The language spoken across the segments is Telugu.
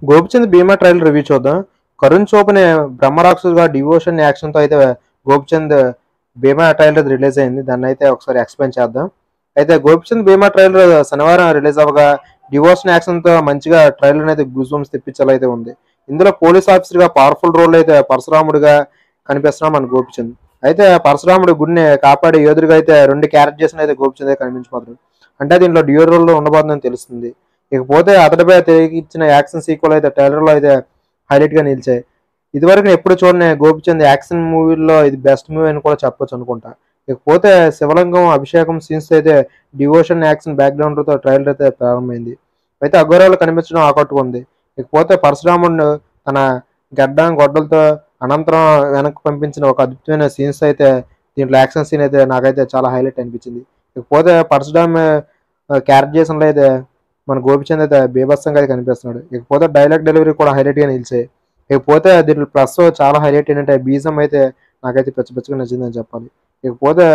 గోపిచంద్ భీమా ట్రైలర్ రివ్యూ చూద్దాం. కరుణ్ చోపనే బ్రహ్మరాక్షసుగా డివోషన్ యాక్షన్‌తో అయితే గోపిచంద్ భీమా ట్రైలర్ రిలీజ్ అయింది. దాన్నైతే ఒకసారి ఎక్స్‌ప్లెయిన్ చేద్దాం. అయితే గోపిచంద్ భీమా ట్రైలర్ శనివారం రిలీజ్ అవ్వగా డివోషన్ యాక్షన్‌తో మంచిగా ట్రైలర్ అయితే గూస్ బంప్స్ తెప్పించేలా అయితే ఉంది. ఇందులో పోలీస్ ఆఫీసర్‌గా పవర్‌ఫుల్ రోల్ అయితే పరశురాముడిగా కనిపిస్తున్నాడు మన గోపిచంద్. అయితే పరశురాముడి గుడిని కాపాడే యోధుడిగా అయితే 2 క్యారెక్టర్స్‌ని అయితే గోపిచంద్ అయితే కనిపించబోతున్నాడు. అంటే దీంట్లో డ్యూయల్ రోల్‌లో ఉండబోతుందని తెలుస్తుంది. ఇకపోతే అతడిపై తిరిగిచ్చిన యాక్షన్ సీక్వెల్ అయితే ట్రైలర్‌లో అయితే హైలైట్‌గా నిలిచాయి. ఇదివరకు నేను ఎప్పుడు చూడని గోపిచంద్ యాక్షన్ మూవీల్లో ఇది బెస్ట్ మూవీ అని కూడా చెప్పొచ్చు అనుకుంటా. ఇకపోతే శివలింగం అభిషేకం సీన్స్ అయితే డివోషన్ యాక్షన్ బ్యాక్‌గ్రౌండ్‌తో ట్రైలర్ అయితే ప్రారంభమైంది. అయితే అఘోరాలు కనిపించడం ఆకట్టుకుంది. ఇకపోతే పరశురాముడిని తన గొడ్డలతో అనంతరం వెనక్కి పంపించిన ఒక అద్భుతమైన సీన్స్ అయితే దీంట్లో యాక్షన్ సీన్ అయితే నాకైతే చాలా హైలైట్ అనిపించింది. ఇకపోతే పరశురామ్ క్యారెక్టరైజేషన్‌లో అయితే మన గోపిచంద్ అయితే బీభత్సంగా అయితే కనిపిస్తున్నాడు. ఇకపోతే డైలాగ్ డెలివరీ కూడా హైలైట్‌గా నిలిచాయి. ఇకపోతే దీంట్లో ప్లస్ చాలా హైలైట్ ఏంటంటే బీజం అయితే నాకైతే పిచ్చ పిచ్చగా నచ్చిందని చెప్పాలి. ఇకపోతే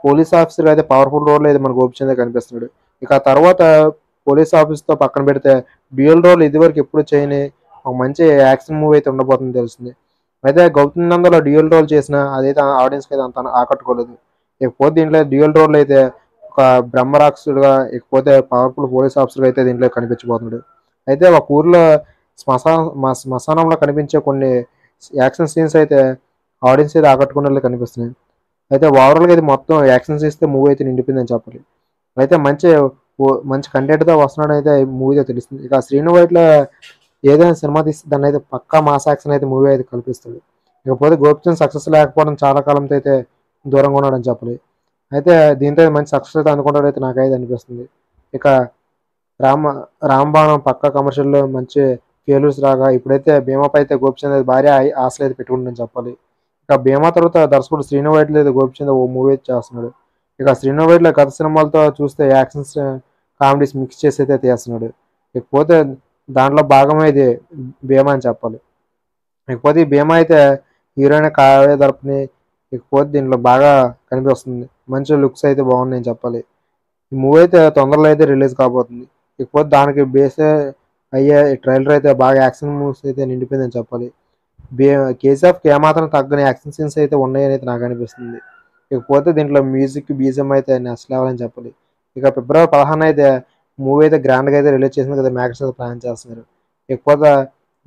పోలీస్ ఆఫీసర్ అయితే పవర్‌ఫుల్ రోల్‌లో అయితే మన గోపిచంద్ కనిపిస్తున్నాడు. ఇక ఆ తర్వాత పోలీస్ ఆఫీస్‌తో పక్కన పెడితే డ్యూయల్ రోల్ ఇదివరకు ఎప్పుడు చేయని ఒక మంచి యాక్షన్ మూవీ అయితే ఉండబోతుందని తెలుస్తుంది. అయితే 'గౌతమ్ నంద'లో డ్యూయల్ రోల్ చేసినా అదైతే ఆడియన్స్‌కి అయితే అంత ఆకట్టుకోలేదు. ఇకపోతే దీంట్లో డ్యూయల్ రోల్ అయితే ఒక బ్రహ్మరాక్షసుడుగా, ఇకపోతే పవర్‌ఫుల్ పోలీస్ ఆఫీసర్‌గా అయితే దీంట్లో కనిపించబోతున్నాడు. అయితే ఒక ఊర్లో శ్మశానంలో కనిపించే కొన్ని యాక్షన్ సీన్స్ అయితే ఆడియన్స్ అయితే ఆకట్టుకునేలా కనిపిస్తున్నాయి. అయితే ఓవరాల్‌గా ఇది మొత్తం యాక్షన్ సీన్స్‌తో మూవీ అయితే నిండిపోయిందని చెప్పాలి. అయితే మంచి కంటెంట్‌తో వస్తున్నాడనైతే మూవీలో తెలుస్తుంది. ఇక 'శ్రీను వైట్ల' ఏదైనా సినిమా తీస్తే దాన్నైతే పక్కా మాస్ యాక్షన్ అయితే మూవీ అయితే కల్పిస్తాడు. ఇకపోతే 'గోపిచంద్' సక్సెస్ లేకపోవడం చాలా కాలంతో అయితే దూరంగా ఉన్నాడని చెప్పాలి. అయితే దీంతో మంచి సక్సెస్ అయితే అందుకుంటాడైతే నాకైతే అనిపిస్తుంది. ఇక రామ 'రాంబాణం' పక్కా కమర్షియల్‌లో మంచి ఫెయిల్యూర్స్ రాగా ఇప్పుడైతే 'భీమా'పై అయితే గోపిచంద్ అయితే భారీ ఆశలైతే పెట్టుకున్నాడని చెప్పాలి. ఇక 'భీమా' తర్వాత దర్శకుడు 'శ్రీను వైట్ల' అయితే గోపిచంద్ ఓ మూవీ అయితే చేస్తున్నాడు. ఇక 'శ్రీను వైట్ల' గత సినిమాలతో చూస్తే యాక్షన్స్, కామెడీస్ మిక్స్ చేసి అయితే తీస్తున్నాడు. ఇకపోతే దాంట్లో భాగమే ఇది 'భీమా' అని చెప్పాలి. ఇకపోతే ఈ 'భీమా' అయితే హీరోయిన్ కావ్య తరపుని ఇకపోతే దీంట్లో బాగా కనిపిస్తుంది. మంచి లుక్స్ అయితే బాగున్నాయని చెప్పాలి. ఈ మూవీ అయితే తొందరలో అయితే రిలీజ్ కాబోతుంది. ఇకపోతే దానికి బేస్ అయ్యే ట్రైలర్ అయితే బాగా యాక్షన్ మూవ్స్ అయితే నిండిపోయిందని చెప్పాలి. 'కేజీఎఫ్‌కి' ఏమాత్రం తగ్గని యాక్షన్ సీన్స్ అయితే ఉన్నాయని అయితే నాకు అనిపిస్తుంది. ఇకపోతే దీంట్లో మ్యూజిక్, బీజీఎం అయితే నెక్స్ట్ లెవెల్ అని చెప్పాలి. ఇక ఫిబ్రవరి 16 అయితే మూవీ అయితే గ్రాండ్‌గా అయితే రిలీజ్ చేసింది కదా! మేకర్స్ అయితే ప్లాన్ చేస్తున్నారు. ఇకపోతే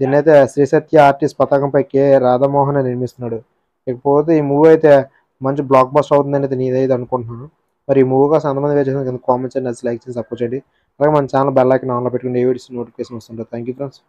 దీన్నైతే శ్రీ సత్య ఆర్టిస్ట్ పతాకంపై కె. రాధామోహన్ నిర్మిస్తున్నాడు. ఇకపోతే ఈ మూవీ అయితే మంచి బ్లాక్ బస్టర్ అవుతుందని అయితే నేనైతే అనుకుంటున్నాను. మరి ఈ మూవీ కోసం ఎంతమంది వెయిట్ చేస్తున్నారు కింద కామెంట్ చేయండి, లైక్ చేసి సపోర్ట్ చేయండి. అలాగే మన ఛానల్ బెల్ ఐకాన్ ఆన్‌లో పెట్టుకొని ఏ వీడియోస్ నోటిఫికేషన్ వస్తుంటాయి. Thank you friends.